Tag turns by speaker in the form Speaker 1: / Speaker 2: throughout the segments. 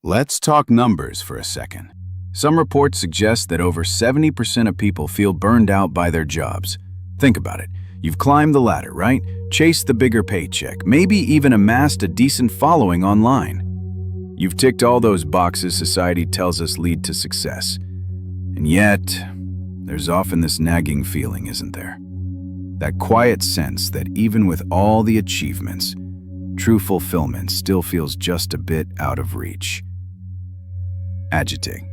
Speaker 1: Let's talk numbers for a second. Some reports suggest that over 70% of people feel burned out by their jobs. Think about it. You've climbed the ladder, right? Chased the bigger paycheck, maybe even amassed a decent following online. You've ticked all those boxes society tells us lead to success. And yet, there's often this nagging feeling, isn't there? That quiet sense that even with all the achievements, true fulfillment still feels just a bit out of reach. Agitating.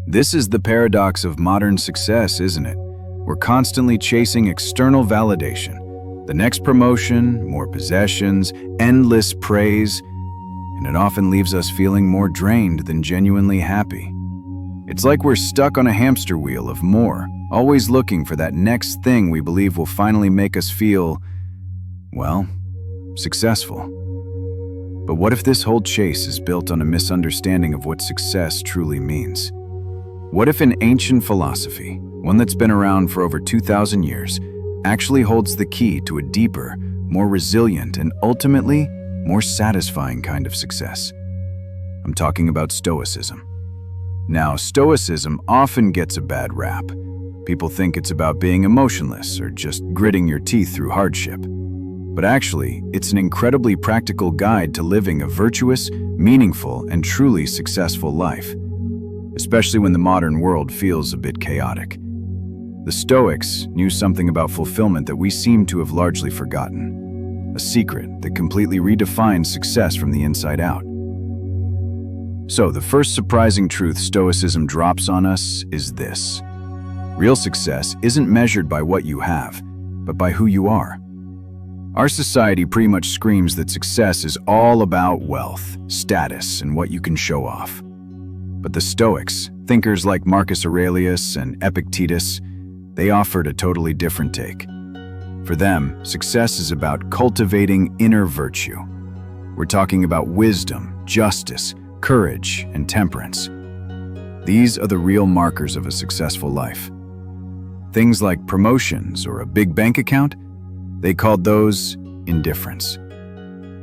Speaker 1: This is the paradox of modern success, isn't it? We're constantly chasing external validation, the next promotion, more possessions, endless praise, and it often leaves us feeling more drained than genuinely happy. It's like we're stuck on a hamster wheel of more, always looking for that next thing we believe will finally make us feel, well, successful. But what if this whole chase is built on a misunderstanding of what success truly means? What if an ancient philosophy, one that's been around for over 2,000 years, actually holds the key to a deeper, more resilient, and ultimately more satisfying kind of success? I'm talking about Stoicism. Now, Stoicism often gets a bad rap. People think it's about being emotionless or just gritting your teeth through hardship. But actually, it's an incredibly practical guide to living a virtuous, meaningful, and truly successful life, especially when the modern world feels a bit chaotic. The Stoics knew something about fulfillment that we seem to have largely forgotten, a secret that completely redefined success from the inside out. So, the first surprising truth Stoicism drops on us is this: real success isn't measured by what you have, but by who you are. Our society pretty much screams that success is all about wealth, status, and what you can show off. But the Stoics, thinkers like Marcus Aurelius and Epictetus, they offered a totally different take. For them, success is about cultivating inner virtue. We're talking about wisdom, justice, courage, and temperance. These are the real markers of a successful life. Things like promotions or a big bank account, they called those indifference.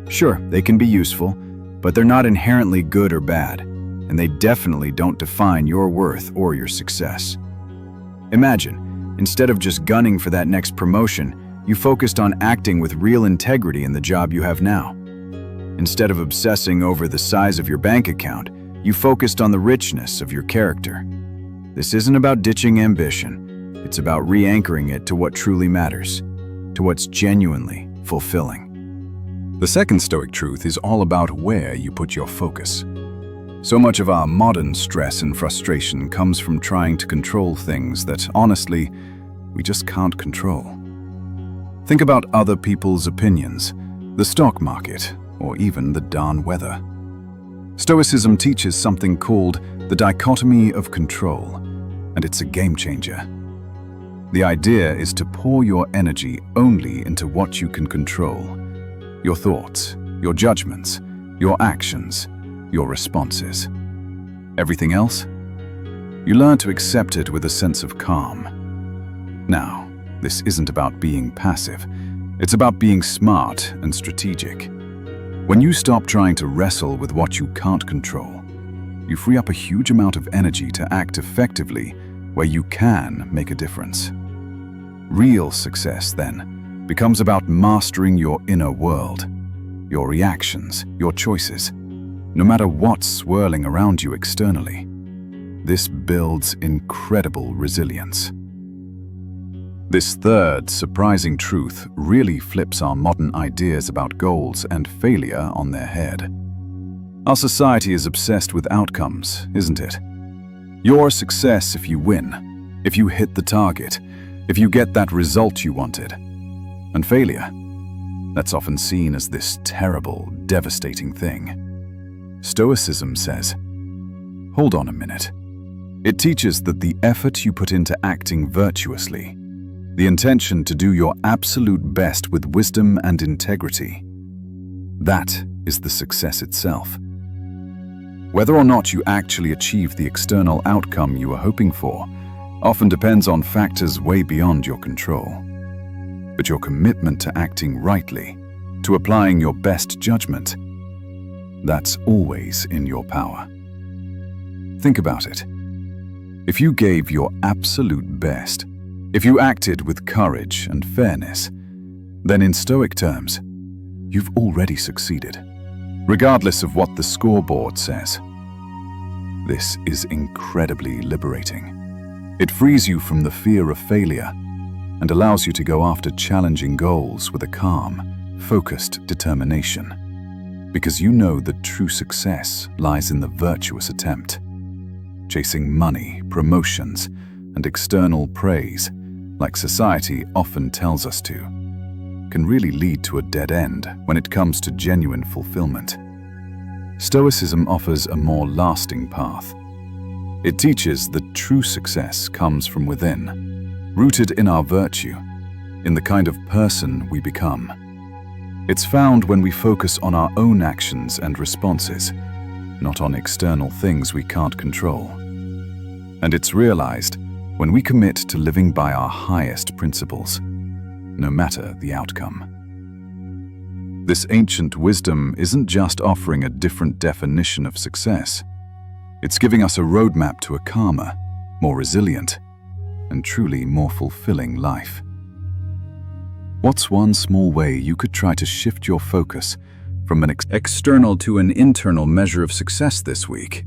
Speaker 1: Sure, they can be useful, but they're not inherently good or bad, and they definitely don't define your worth or your success. Imagine, instead of just gunning for that next promotion, you focused on acting with real integrity in the job you have now. Instead of obsessing over the size of your bank account, you focused on the richness of your character. This isn't about ditching ambition. It's about re-anchoring it to what truly matters, to what's genuinely fulfilling. The second Stoic truth is all about where you put your focus. So much of our modern stress and frustration comes from trying to control things that, honestly, we just can't control. Think about other people's opinions, the stock market, or even the darn weather. Stoicism teaches something called the dichotomy of control, and it's a game changer. The idea is to pour your energy only into what you can control: your thoughts, your judgments, your actions, your responses. Everything else? You learn to accept it with a sense of calm. Now, this isn't about being passive. It's about being smart and strategic. When you stop trying to wrestle with what you can't control, you free up a huge amount of energy to act effectively where you can make a difference. Real success, then, becomes about mastering your inner world, your reactions, your choices, no matter what's swirling around you externally. This builds incredible resilience. This third surprising truth really flips our modern ideas about goals and failure on their head. Our society is obsessed with outcomes, isn't it? Your success if you win, if you hit the target, if you get that result you wanted. And failure, that's often seen as this terrible, devastating thing. Stoicism says, hold on a minute. It teaches that the effort you put into acting virtuously, the intention to do your absolute best with wisdom and integrity, that is the success itself. Whether or not you actually achieve the external outcome you are hoping for often depends on factors way beyond your control. But your commitment to acting rightly, to applying your best judgment, that's always in your power. Think about it. If you gave your absolute best, if you acted with courage and fairness, then in Stoic terms, you've already succeeded, regardless of what the scoreboard says. This is incredibly liberating. It frees you from the fear of failure and allows you to go after challenging goals with a calm, focused determination, because you know that true success lies in the virtuous attempt. Chasing money, promotions, and external praise, like society often tells us to, can really lead to a dead end when it comes to genuine fulfillment. Stoicism offers a more lasting path. It teaches that true success comes from within, rooted in our virtue, in the kind of person we become. It's found when we focus on our own actions and responses, not on external things we can't control. And it's realized when we commit to living by our highest principles, no matter the outcome. This ancient wisdom isn't just offering a different definition of success. It's giving us a roadmap to a calmer, more resilient, and truly more fulfilling life. What's one small way you could try to shift your focus from an external to an internal measure of success this week?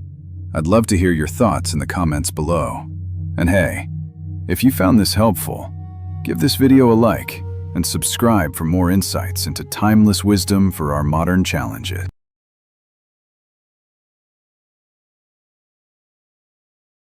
Speaker 1: I'd love to hear your thoughts in the comments below. And hey, if you found this helpful, give this video a like and subscribe for more insights into timeless wisdom for our modern challenges.